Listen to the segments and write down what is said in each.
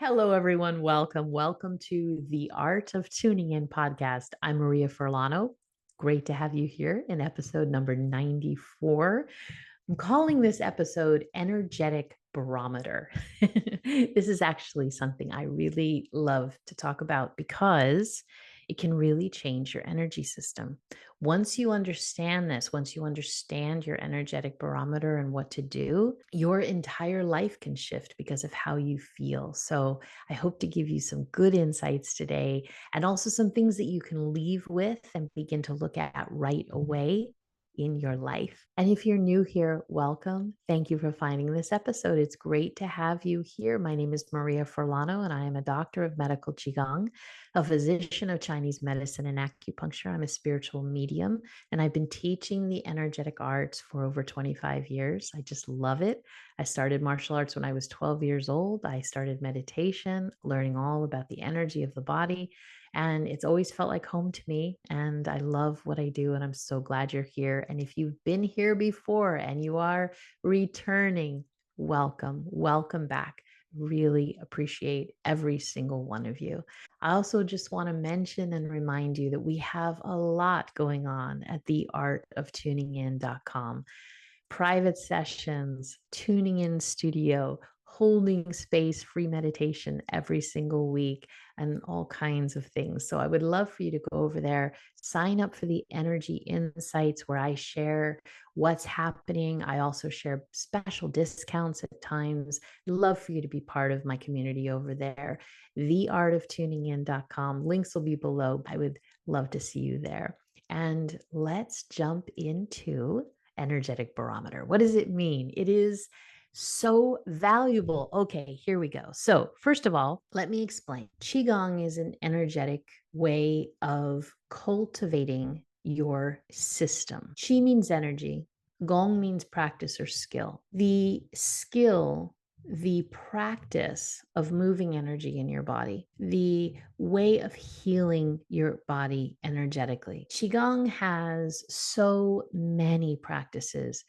Hello, everyone. Welcome. Welcome to the Art of Tuning In podcast. I'm Maria Furlano. Great to have you here in episode number 94. I'm calling this episode Energetic Barometer. This is actually something I really love to talk about because it can really change your energy system. Once you understand this, once you understand your energetic barometer and what to do, your entire life can shift because of how you feel. So, I hope to give you some good insights today and also some things that you can leave with and begin to look at right away in your life. And if you're new here, welcome. Thank you for finding this episode. It's great to have you here. My name is Maria Furlano, and I am a doctor of medical Qigong, a physician of Chinese medicine and acupuncture. I'm a spiritual medium, and I've been teaching the energetic arts for over 25 years. I just love it. I started martial arts when I was 12 years old. I started meditation, learning all about the energy of the body. And it's always felt like home to me. And I love what I do. And I'm so glad you're here. And if you've been here before and you are returning, welcome, welcome back. Really appreciate every single one of you. I also just want to mention and remind you that we have a lot going on at theartoftuningin.com. Private sessions, tuning in studio, holding space, free meditation every single week, and all kinds of things. So I would love for you to go over there, sign up for the Energy Insights where I share what's happening. I also share special discounts at times. I'd love for you to be part of my community over there. Theartoftuningin.com. Links will be below. I would love to see you there. And let's jump into energetic barometer. What does it mean? It is so valuable. Okay, here we go. So, first of all, let me explain. Qigong is an energetic way of cultivating your system. Qi means energy, Gong means practice or skill. The practice of moving energy in your body, the way of healing your body energetically. Qigong has so many practices,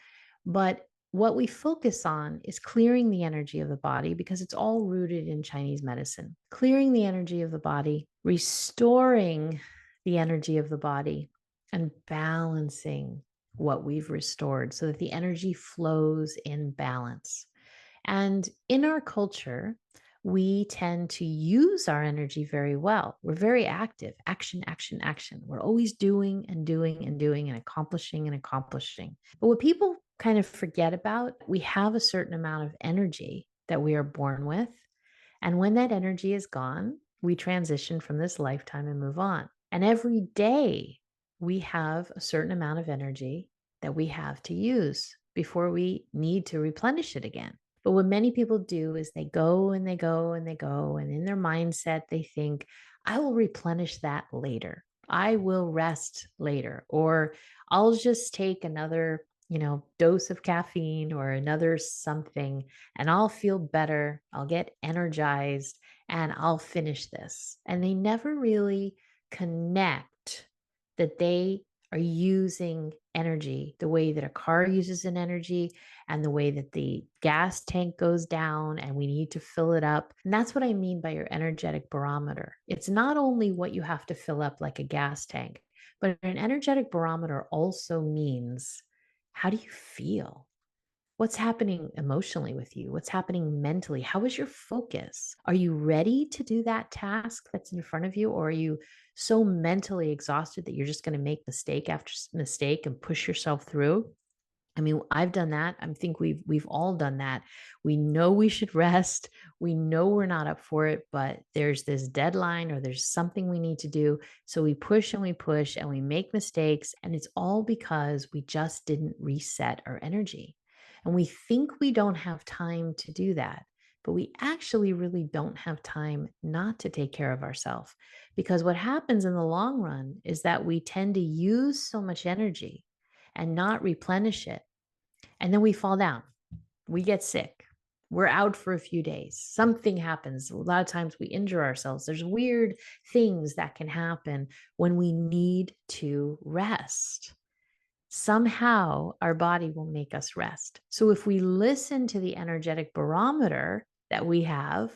but what we focus on is clearing the energy of the body because it's all rooted in Chinese medicine. Clearing the energy of the body, restoring the energy of the body, and balancing what we've restored so that the energy flows in balance. And in our culture, we tend to use our energy very well. We're very active, action, action, action. We're always doing and doing and doing and accomplishing and accomplishing. But what people kind of forget about, we have a certain amount of energy that we are born with. And when that energy is gone, we transition from this lifetime and move on. And every day we have a certain amount of energy that we have to use before we need to replenish it again. But what many people do is they go and they go and they go. And in their mindset, they think, I will replenish that later. I will rest later. Or I'll just take another, dose of caffeine or another something, and I'll feel better. I'll get energized and I'll finish this. And they never really connect that they are using energy the way that a car uses an energy and the way that the gas tank goes down and we need to fill it up. And that's what I mean by your energetic barometer. It's not only what you have to fill up like a gas tank, but an energetic barometer also means, how do you feel? What's happening emotionally with you? What's happening mentally? How is your focus? Are you ready to do that task that's in front of you? Or are you so mentally exhausted that you're just going to make mistake after mistake and push yourself through? I mean, I've done that. I think we've all done that. We know we should rest. We know we're not up for it, but there's this deadline or there's something we need to do. So we push and we make mistakes. And it's all because we just didn't reset our energy. And we think we don't have time to do that, but we actually really don't have time not to take care of ourselves. Because what happens in the long run is that we tend to use so much energy and not replenish it. And then we fall down, we get sick, we're out for a few days, something happens. A lot of times we injure ourselves. There's weird things that can happen when we need to rest. Somehow our body will make us rest. So if we listen to the energetic barometer that we have,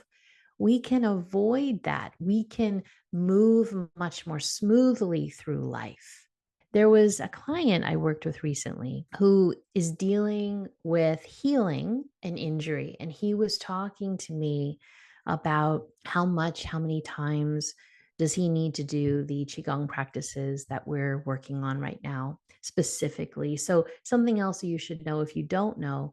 we can avoid that. We can move much more smoothly through life. There was a client I worked with recently who is dealing with healing an injury. And he was talking to me about how many times does he need to do the Qigong practices that we're working on right now specifically. So, something else you should know if you don't know,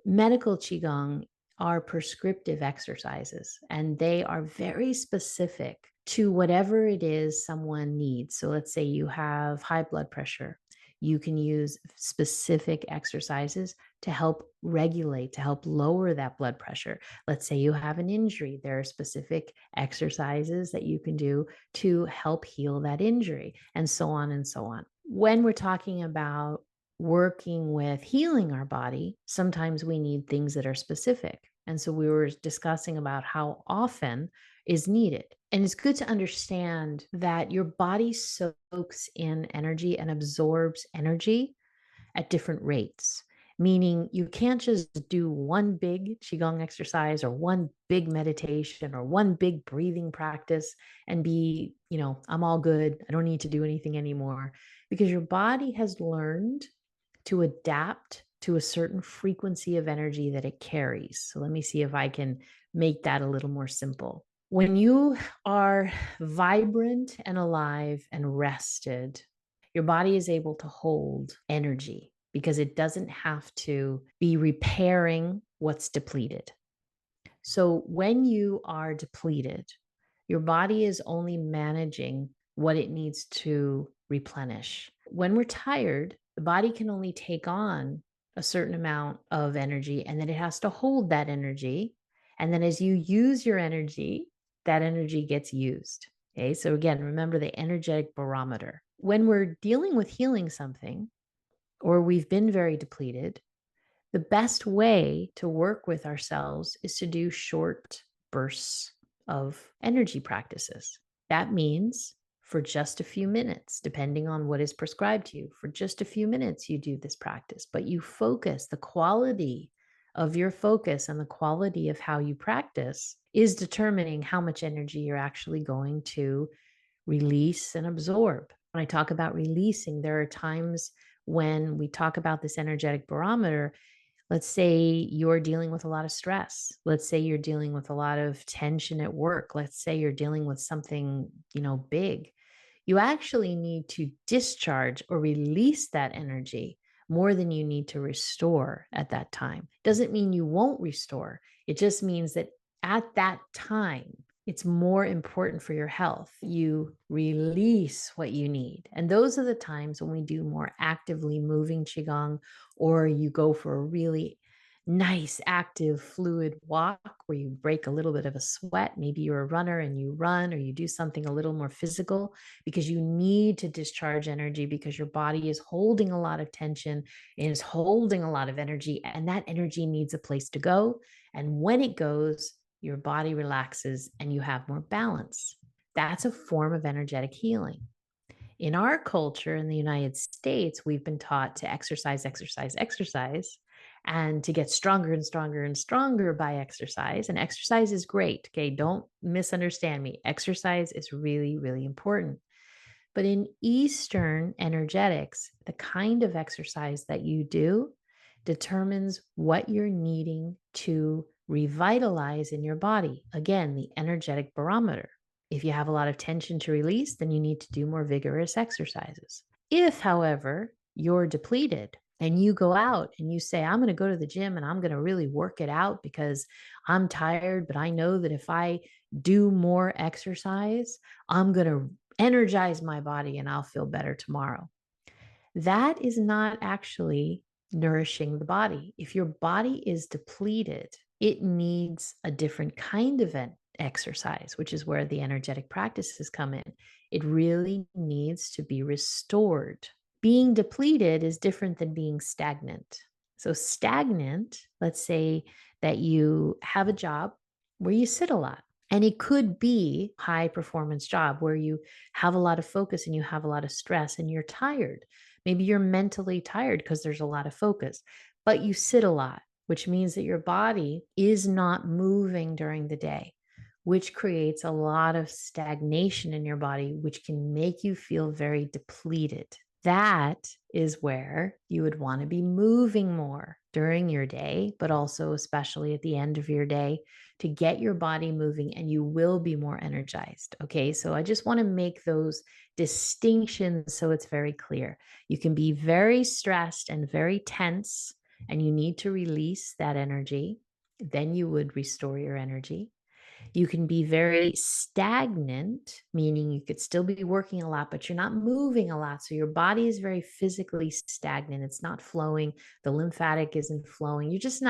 medical Qigong are prescriptive exercises and they are very specific to whatever it is someone needs. So let's say you have high blood pressure. You can use specific exercises to help regulate, to help lower that blood pressure. Let's say you have an injury. There are specific exercises that you can do to help heal that injury, and so on and so on. When we're talking about working with healing our body, sometimes we need things that are specific. And so we were discussing about how often is needed. And it's good to understand that your body soaks in energy and absorbs energy at different rates, meaning you can't just do one big Qigong exercise or one big meditation or one big breathing practice and be, I'm all good. I don't need to do anything anymore, because your body has learned to adapt to a certain frequency of energy that it carries. So let me see if I can make that a little more simple. When you are vibrant and alive and rested, your body is able to hold energy because it doesn't have to be repairing what's depleted. So when you are depleted, your body is only managing what it needs to replenish. When we're tired, the body can only take on a certain amount of energy, and then it has to hold that energy. And then as you use your energy, that energy gets used. Okay. So again, remember the energetic barometer. When we're dealing with healing something, or we've been very depleted, the best way to work with ourselves is to do short bursts of energy practices. That means for just a few minutes, depending on what is prescribed to you, for just a few minutes, you do this practice, but you focus. The quality of your focus and the quality of how you practice is determining how much energy you're actually going to release and absorb. When I talk about releasing, there are times when we talk about this energetic barometer. Let's say you're dealing with a lot of stress. Let's say you're dealing with a lot of tension at work. Let's say you're dealing with something, big. You actually need to discharge or release that energy more than you need to restore at that time. Doesn't mean you won't restore. It just means that at that time, it's more important for your health. You release what you need. And those are the times when we do more actively moving Qigong, or you go for a really nice, active, fluid walk where you break a little bit of a sweat. Maybe you're a runner and you run, or you do something a little more physical because you need to discharge energy, because your body is holding a lot of tension and is holding a lot of energy, and that energy needs a place to go. And when it goes, your body relaxes and you have more balance. That's a form of energetic healing. In our culture in the United States, we've been taught to exercise, exercise, exercise, and to get stronger and stronger and stronger by exercise. And exercise is great. Okay. Don't misunderstand me. Exercise is really, really important. But in Eastern energetics, the kind of exercise that you do determines what you're needing to revitalize in your body. Again, the energetic barometer. If you have a lot of tension to release, then you need to do more vigorous exercises. If, however, you're depleted and you go out and you say, I'm going to go to the gym and I'm going to really work it out because I'm tired, but I know that if I do more exercise, I'm going to energize my body and I'll feel better tomorrow. That is not actually nourishing the body. If your body is depleted, it needs a different kind of exercise, which is where the energetic practices come in. It really needs to be restored. Being depleted is different than being stagnant. So, stagnant, let's say that you have a job where you sit a lot. And it could be a high performance job where you have a lot of focus and you have a lot of stress and you're tired. Maybe you're mentally tired because there's a lot of focus, but you sit a lot, which means that your body is not moving during the day. which creates a lot of stagnation in your body, which can make you feel very depleted. That is where you would want to be moving more during your day, but also especially at the end of your day to get your body moving and you will be more energized. Okay. So I just want to make those distinctions so it's very clear. You can be very stressed and very tense, and you need to release that energy. Then you would restore your energy. You can be very stagnant, meaning you could still be working a lot, but you're not moving a lot. So your body is very physically stagnant. It's not flowing. The lymphatic isn't flowing. It's just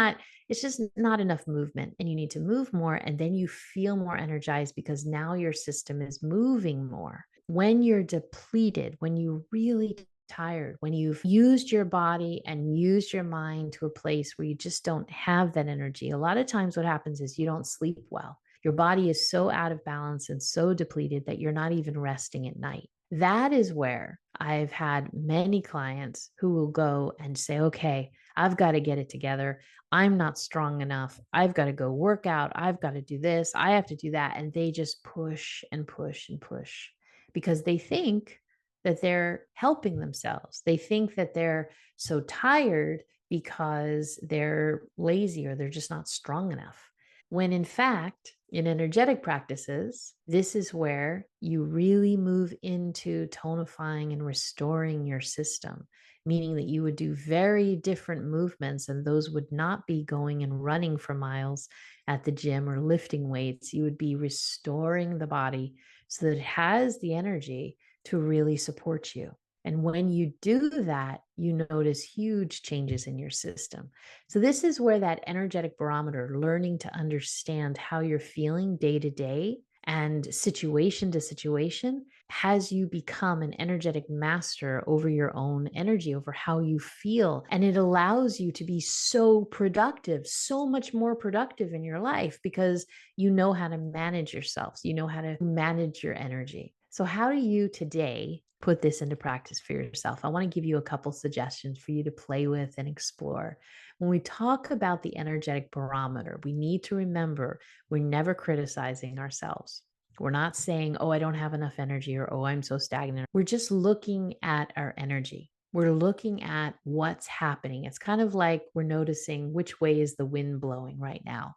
not enough movement. And you need to move more. And then you feel more energized because now your system is moving more. When you're depleted, when you really tired, when you've used your body and used your mind to a place where you just don't have that energy, a lot of times what happens is you don't sleep well. Your body is so out of balance and so depleted that you're not even resting at night. That is where I've had many clients who will go and say, okay, I've got to get it together. I'm not strong enough. I've got to go work out. I've got to do this. I have to do that. And they just push and push and push because they think that they're helping themselves. They think that they're so tired because they're lazy or they're just not strong enough. When in fact, in energetic practices, this is where you really move into tonifying and restoring your system, meaning that you would do very different movements, and those would not be going and running for miles at the gym or lifting weights. You would be restoring the body so that it has the energy to really support you. And when you do that, you notice huge changes in your system. So, this is where that energetic barometer, learning to understand how you're feeling day to day and situation to situation, has you become an energetic master over your own energy, over how you feel. And it allows you to be so productive, so much more productive in your life because you know how to manage yourself. You know how to manage your energy. So, how do you today put this into practice for yourself? I want to give you a couple suggestions for you to play with and explore. When we talk about the energetic barometer, we need to remember we're never criticizing ourselves. We're not saying, oh, I don't have enough energy or, oh, I'm so stagnant. We're just looking at our energy. We're looking at what's happening. It's kind of like we're noticing which way is the wind blowing right now.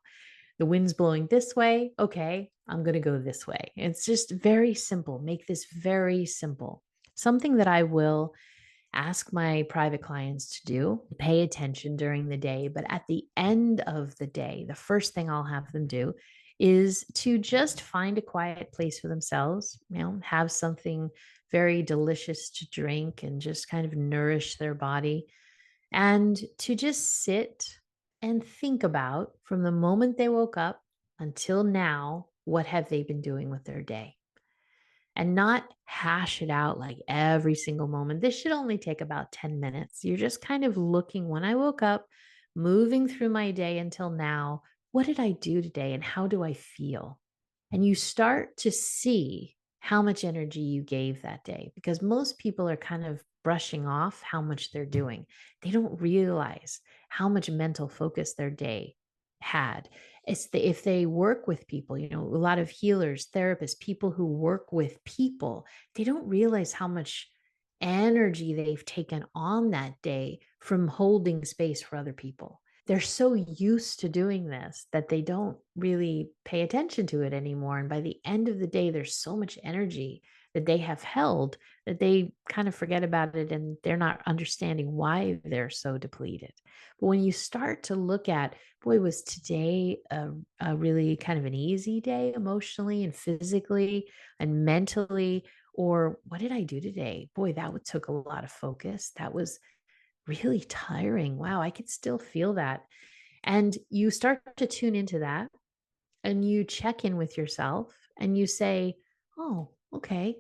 The wind's blowing this way. Okay, I'm going to go this way. It's just very simple. Make this very simple. Something that I will ask my private clients to do, pay attention during the day. But at the end of the day, the first thing I'll have them do is to just find a quiet place for themselves, have something very delicious to drink and just kind of nourish their body, and to just sit and think about from the moment they woke up until now, what have they been doing with their day? And not hash it out like every single moment. This should only take about 10 minutes. You're just kind of looking when I woke up, moving through my day until now. What did I do today and how do I feel? And you start to see how much energy you gave that day because most people are kind of brushing off how much they're doing. They don't realize how much mental focus their day had. If they work with people, a lot of healers, therapists, people who work with people, they don't realize how much energy they've taken on that day from holding space for other people. They're so used to doing this that they don't really pay attention to it anymore. And by the end of the day, there's so much energy that they have held that they kind of forget about it and they're not understanding why they're so depleted. But when you start to look at, boy, was today a really kind of an easy day emotionally and physically and mentally? Or what did I do today? Boy, took a lot of focus. That was really tiring. Wow, I could still feel that. And you start to tune into that and you check in with yourself and you say, oh, okay,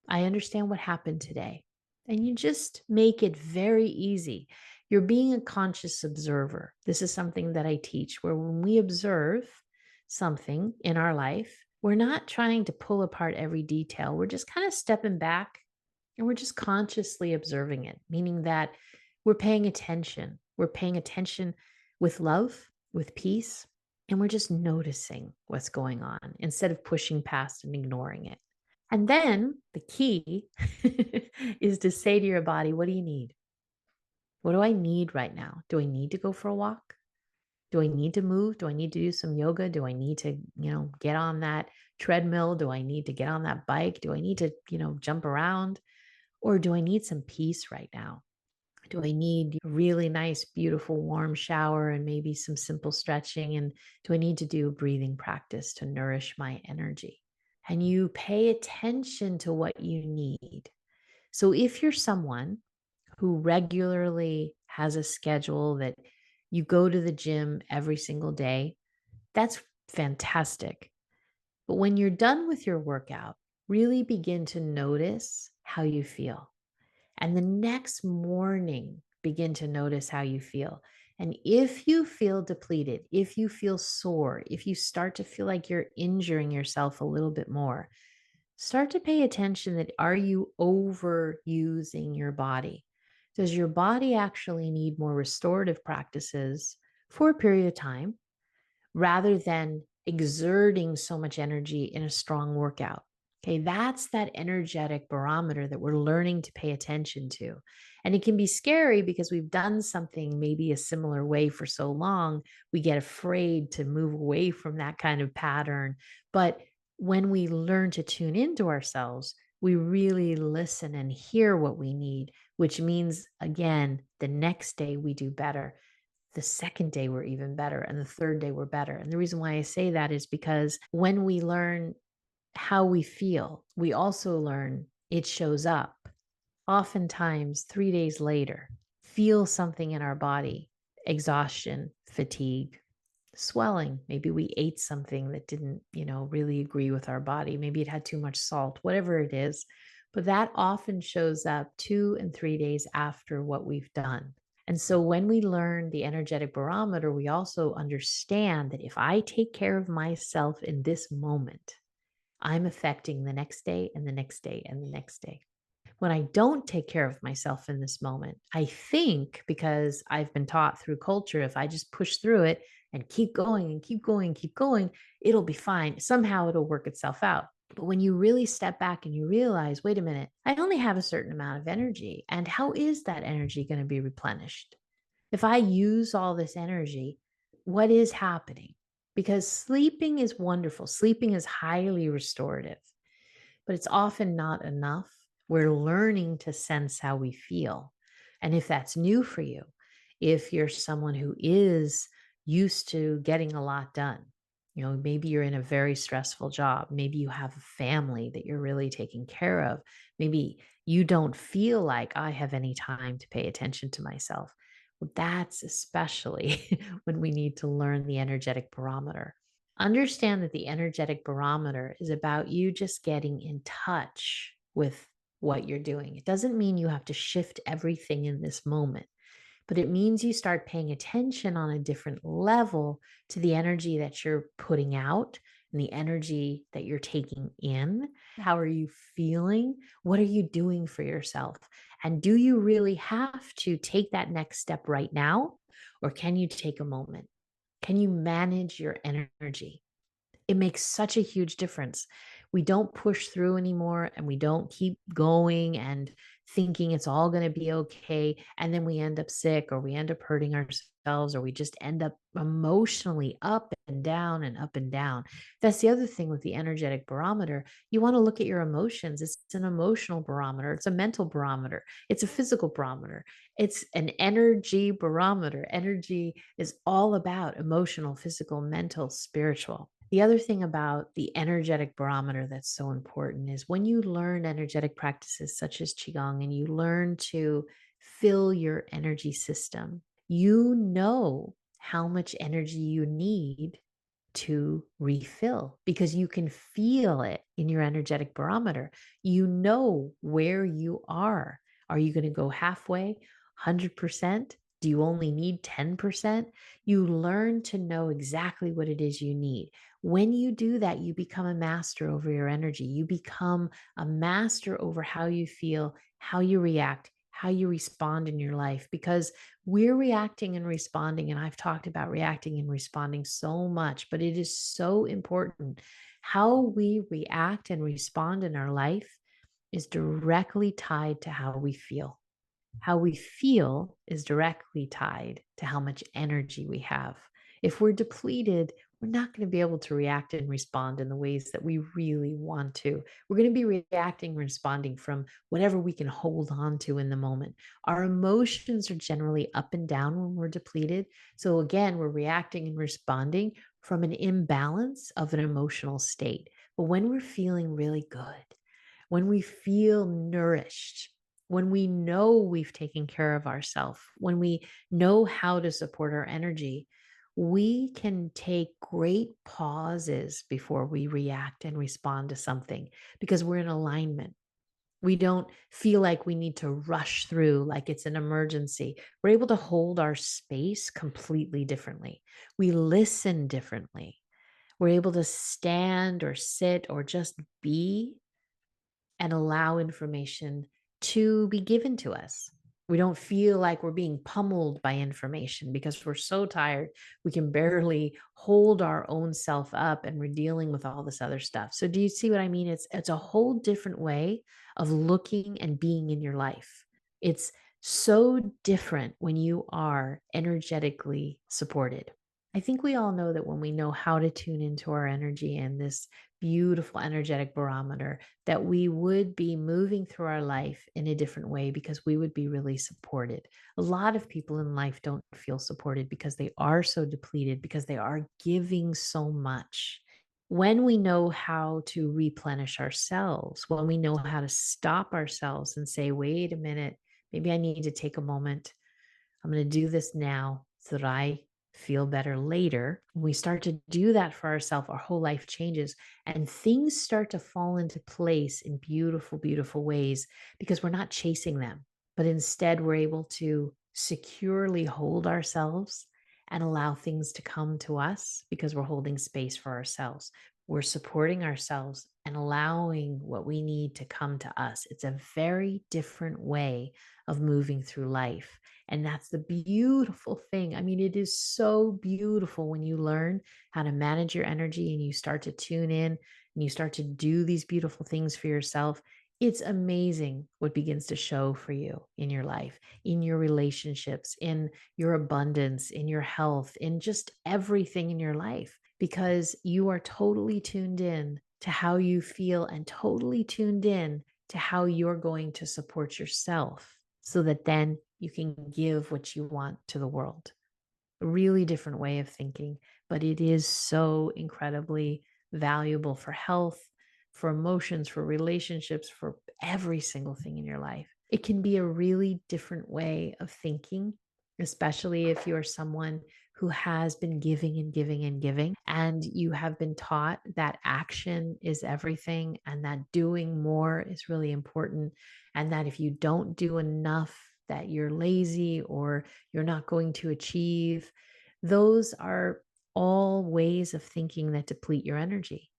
I understand what happened today. And you just make it very easy. You're being a conscious observer. This is something that I teach where when we observe something in our life, we're not trying to pull apart every detail. We're just kind of stepping back and we're just consciously observing it, meaning that we're paying attention. We're paying attention with love, with peace, And we're just noticing what's going on instead of pushing past and ignoring it. And then the key is to say to your body, what do you need? What do I need right now? Do I need to go for a walk? Do I need to move? Do I need to do some yoga? Do I need to, get on that treadmill? Do I need to get on that bike? Do I need to, jump around? Or do I need some peace right now? Do I need a really nice, beautiful, warm shower and maybe some simple stretching? And do I need to do a breathing practice to nourish my energy? And you pay attention to what you need. So if you're someone who regularly has a schedule that you go to the gym every single day, that's fantastic. But when you're done with your workout, really begin to notice how you feel. And the next morning, begin to notice how you feel. And if you feel depleted, if you feel sore, if you start to feel like you're injuring yourself a little bit more, start to pay attention that are you overusing your body? Does your body actually need more restorative practices for a period of time rather than exerting so much energy in a strong workout? Okay, that's that energetic barometer that we're learning to pay attention to. And it can be scary because we've done something maybe a similar way for so long, we get afraid to move away from that kind of pattern. But when we learn to tune into ourselves, we really listen and hear what we need, which means, again, the next day we do better. The second day we're even better. And the third day we're better. And the reason why I say that is because when we learn how we feel, we also learn it shows up. Oftentimes, 3 days later, feel something in our body: exhaustion, fatigue, swelling. Maybe we ate something that didn't, really agree with our body. Maybe it had too much salt, whatever it is. But that often shows up 2 and 3 days after what we've done. And so when we learn the energetic barometer, we also understand that if I take care of myself in this moment, I'm affecting the next day and the next day and the next day. When I don't take care of myself in this moment, I think because I've been taught through culture, if I just push through it and keep going and keep going, keep going, it'll be fine. Somehow it'll work itself out. But when you really step back and you realize, wait a minute, I only have a certain amount of energy. And how is that energy going to be replenished? If I use all this energy, what is happening? Because sleeping is wonderful. Sleeping is highly restorative, but it's often not enough. We're learning to sense how we feel. And if that's new for you, if you're someone who is used to getting a lot done, maybe you're in a very stressful job, maybe you have a family that you're really taking care of, maybe you don't feel like I have any time to pay attention to myself. Well, that's especially when we need to learn the energetic barometer. Understand that the energetic barometer is about you just getting in touch with what you're doing. It doesn't mean you have to shift everything in this moment, but it means you start paying attention on a different level to the energy that you're putting out and the energy that you're taking in. How are you feeling? What are you doing for yourself? And do you really have to take that next step right now? Or can you take a moment? Can you manage your energy? It makes such a huge difference. We don't push through anymore and we don't keep going and thinking it's all going to be okay. And then we end up sick or we end up hurting ourselves or we just end up emotionally up and down and up and down. That's the other thing with the energetic barometer. You want to look at your emotions. It's an emotional barometer, it's a mental barometer, it's a physical barometer, it's an energy barometer. Energy is all about emotional, physical, mental, spiritual. The other thing about the energetic barometer that's so important is when you learn energetic practices such as Qigong and you learn to fill your energy system, you know how much energy you need to refill because you can feel it in your energetic barometer. You know where you are. Are you going to go halfway, 100%? Do you only need 10%? You learn to know exactly what it is you need. When you do that, you become a master over your energy. You become a master over how you feel, how you react, how you respond in your life, because we're reacting and responding. And I've talked about reacting and responding so much, but it is so important. How we react and respond in our life is directly tied to how we feel. How we feel is directly tied to how much energy we have. If we're depleted, we're not going to be able to react and respond in the ways that we really want to. We're going to be reacting and responding from whatever we can hold on to in the moment. Our emotions are generally up and down when we're depleted. So, again, we're reacting and responding from an imbalance of an emotional state. But when we're feeling really good, when we feel nourished, when we know we've taken care of ourselves, when we know how to support our energy, we can take great pauses before we react and respond to something because we're in alignment. We don't feel like we need to rush through like it's an emergency. We're able to hold our space completely differently. We listen differently. We're able to stand or sit or just be and allow information to be given to us. We don't feel like we're being pummeled by information because we're so tired. We can barely hold our own self up and we're dealing with all this other stuff. So do you see what I mean? It's a whole different way of looking and being in your life. It's so different when you are energetically supported. I think we all know that when we know how to tune into our energy and this beautiful energetic barometer, that we would be moving through our life in a different way because we would be really supported. A lot of people in life don't feel supported because they are so depleted, because they are giving so much. When we know how to replenish ourselves, when we know how to stop ourselves and say, wait a minute, maybe I need to take a moment. I'm going to do this now so that I feel better later. When we start to do that for ourselves, our whole life changes and things start to fall into place in beautiful, beautiful ways because we're not chasing them, but instead we're able to securely hold ourselves and allow things to come to us because we're holding space for ourselves. We're supporting ourselves and allowing what we need to come to us. It's a very different way of moving through life. And that's the beautiful thing. I mean, it is so beautiful when you learn how to manage your energy and you start to tune in and you start to do these beautiful things for yourself. It's amazing what begins to show for you in your life, in your relationships, in your abundance, in your health, in just everything in your life, because you are totally tuned in to how you feel and totally tuned in to how you're going to support yourself so that then you can give what you want to the world. A really different way of thinking, but it is so incredibly valuable for health, for emotions, for relationships, for every single thing in your life. It can be a really different way of thinking, especially if you're someone who has been giving and giving and giving, and you have been taught that action is everything and that doing more is really important. And that if you don't do enough, that you're lazy or you're not going to achieve. Those are all ways of thinking that deplete your energy.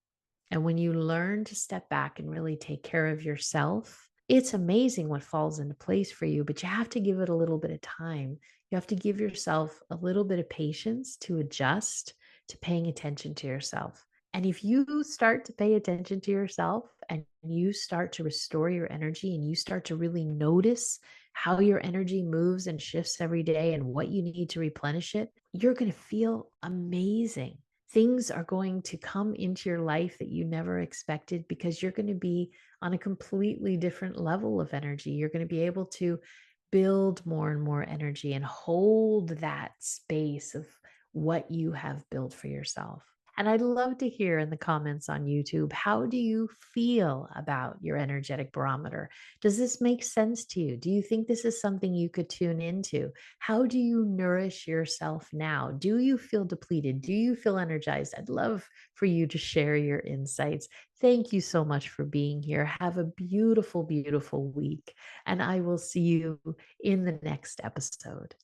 And when you learn to step back and really take care of yourself, it's amazing what falls into place for you, but you have to give it a little bit of time. You have to give yourself a little bit of patience to adjust to paying attention to yourself. And if you start to pay attention to yourself and you start to restore your energy and you start to really notice how your energy moves and shifts every day and what you need to replenish it, you're going to feel amazing. Things are going to come into your life that you never expected because you're going to be on a completely different level of energy. You're going to be able to build more and more energy and hold that space of what you have built for yourself. And I'd love to hear in the comments on YouTube, how do you feel about your energetic barometer? Does this make sense to you? Do you think this is something you could tune into? How do you nourish yourself now? Do you feel depleted? Do you feel energized? I'd love for you to share your insights. Thank you so much for being here. Have a beautiful, beautiful week. And I will see you in the next episode.